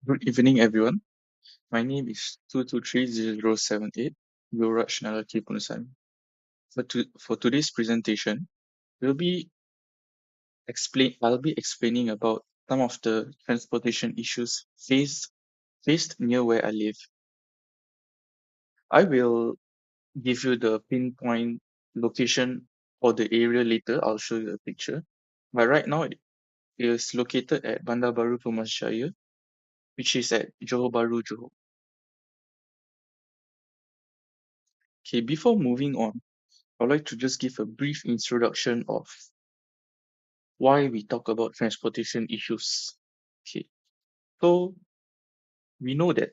Good evening, everyone. My name is 2230078, Yuwaraaj PONNUSAMY. For today's presentation, we'll be I'll be explaining about some of the transportation issues faced near where I live. I will give you the pinpoint location for the area later. I'll show you a picture. But right now, it is located at Bandar Baru Perumahan, which is at Johor Bahru, Johor. Okay, before moving on, I'd like to just give a brief introduction of why we talk about transportation issues. Okay, so we know that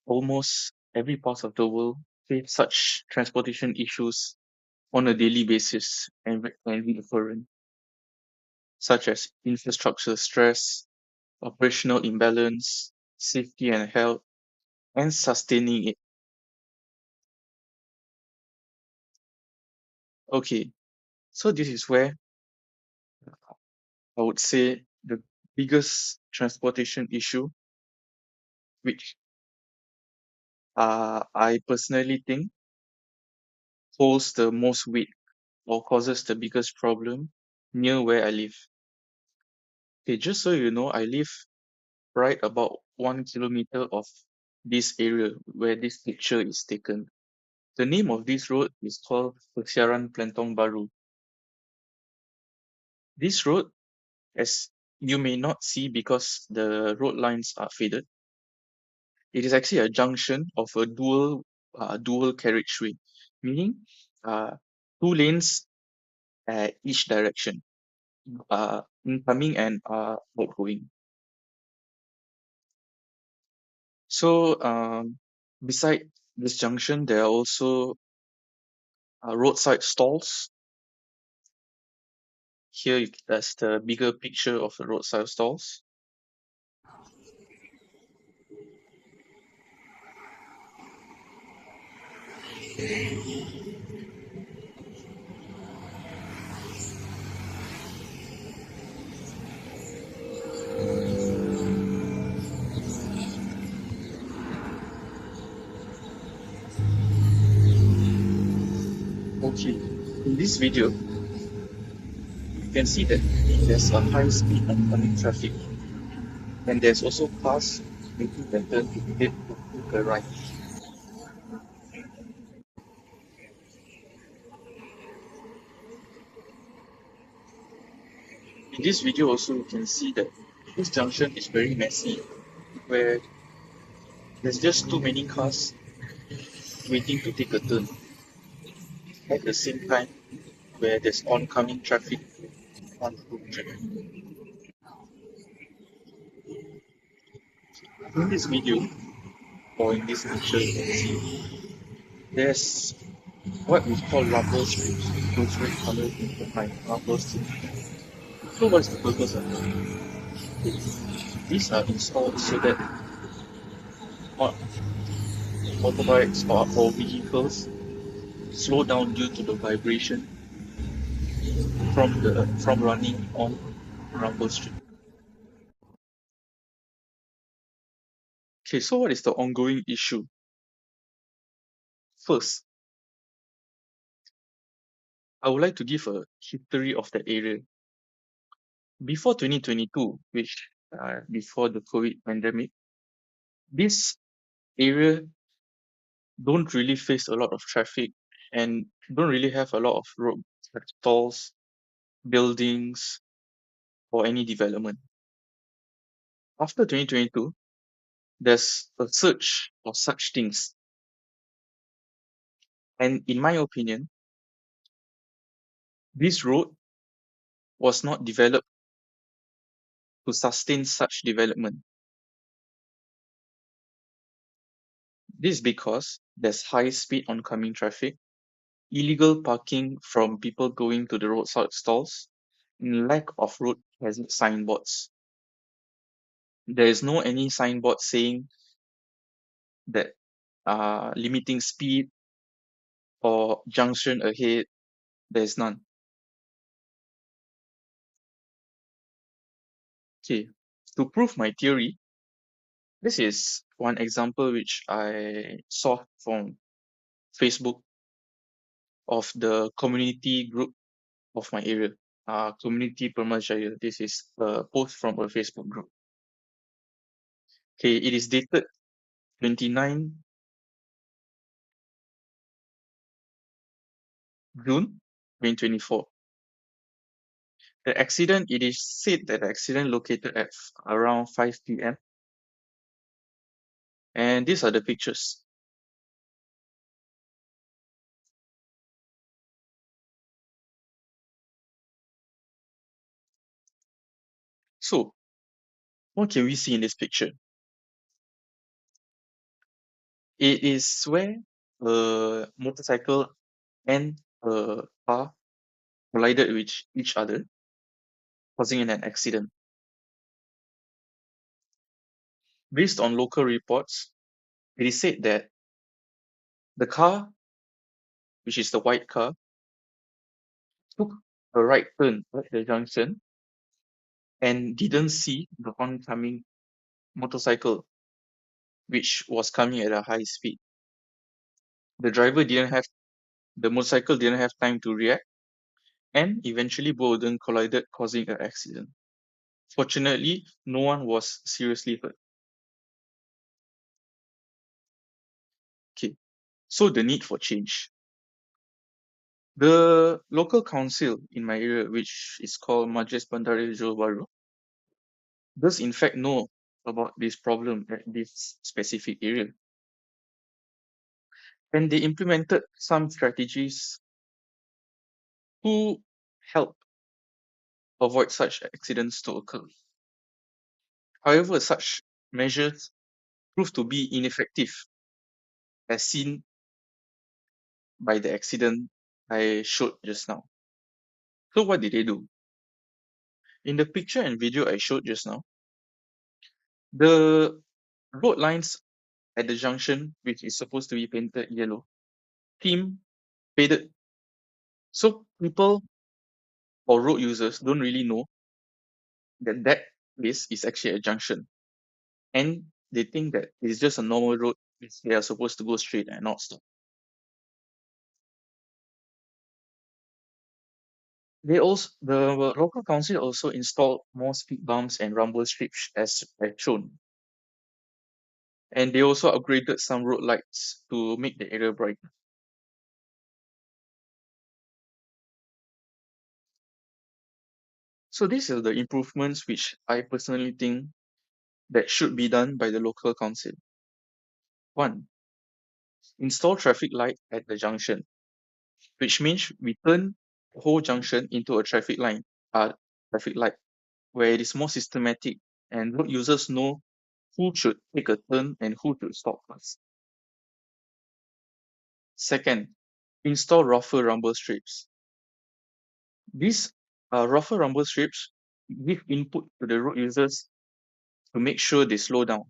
almost every part of the world face such transportation issues on a daily basis and recurrent, such as infrastructure stress, operational imbalance, safety and health, and sustaining it. Okay, so this is where I would say the biggest transportation issue, which I personally think holds the most weight or causes the biggest problem near where I live. Okay, just so you know, I live right about 1 kilometer of this area where this picture is taken. The name of this road is called Persiaran Plentong Baru. This road, as you may not see because the road lines are faded, it is actually a junction of a dual carriageway, meaning uh, two lanes at each direction, incoming and outgoing. So, beside this junction, there are also roadside stalls. That's the bigger picture of the roadside stalls. Okay, in this video, you can see that there's a high speed oncoming traffic, and there's also cars making the turn to head to the right. In this video, also, you can see that this junction is very messy, where there's just too many cars waiting to take a turn at the same time, where there's oncoming traffic on the road. In this video, or in this picture, you can see there's what we call rumble strips, those red color behind rumble strips. So what's the purpose of them? These are installed so that mo- motorbikes or vehicles slow down due to the vibration from running on rumble strip. Okay, so what is the ongoing issue? First, I would like to give a history of the area. Before 2022, which before the COVID pandemic, this area don't really face a lot of traffic and don't really have a lot of road stalls, buildings, or any development. After 2022, there's a surge of such things. And in my opinion, this road was not developed to sustain such development. This is because there's high speed oncoming traffic, illegal parking from people going to the roadside stalls, and lack of road hazard signboards. There is no any signboard saying that limiting speed or junction ahead. There's none. Okay, to prove my theory, This is one example which I saw from Facebook of the community group of my area. Community Permajaya. This is a post from a Facebook group. Okay, it is dated 29 June 2024. The accident, it is said that the accident located at around 5 p.m. And these are the pictures. So, what can we see in this picture? It is where a motorcycle and a car collided with each other, causing an accident. Based on local reports, it is said that the car, which is the white car, took a right turn at the junction and didn't see the oncoming motorcycle, which was coming at a high speed. The driver didn't have the motorcycle didn't have time to react, and eventually both of them collided, causing an accident. Fortunately, no one was seriously hurt. Okay, so the need for change. The local council in my area, which is called Majlis Bandaraya Johor Bahru, does in fact know about this problem at this specific area. And they implemented some strategies to help avoid such accidents to occur. However, such measures proved to be ineffective, as seen by the accident I showed just now. So what did they do? In the picture and video I showed just now, the road lines at the junction, which is supposed to be painted yellow, seem faded. So people or road users don't really know that that place is actually a junction. And they think that it's just a normal road which they are supposed to go straight and not stop. The local council also installed more speed bumps and rumble strips as shown. And they also upgraded some road lights to make the area brighter. So these are the improvements which I personally think that should be done by the local council. One, install traffic light at the junction, which means we turn the whole junction into a traffic light, where it is more systematic and road users know who should take a turn and who should stop first. Second, install rougher rumble strips. These rougher rumble strips give input to the road users to make sure they slow down.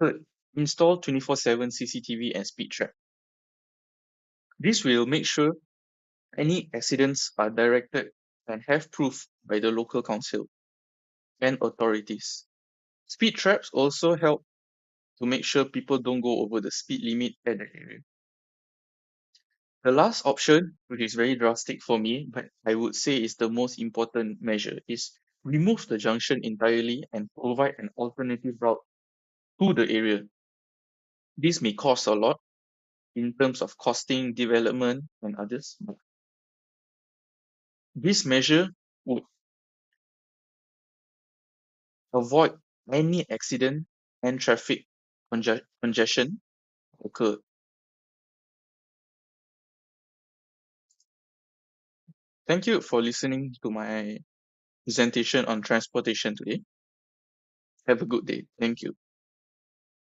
Third, install 24/7 CCTV and speed trap. This will make sure any accidents are directed and have proof by the local council and authorities. Speed traps also help to make sure people don't go over the speed limit at the area. The last option, which is very drastic for me, but I would say is the most important measure, is remove the junction entirely and provide an alternative route to the area. This may cost a lot in terms of costing, development, and others. But this measure would avoid any accident and traffic congestion occur. Thank you for listening to my presentation on transportation today. Have a good day. Thank you.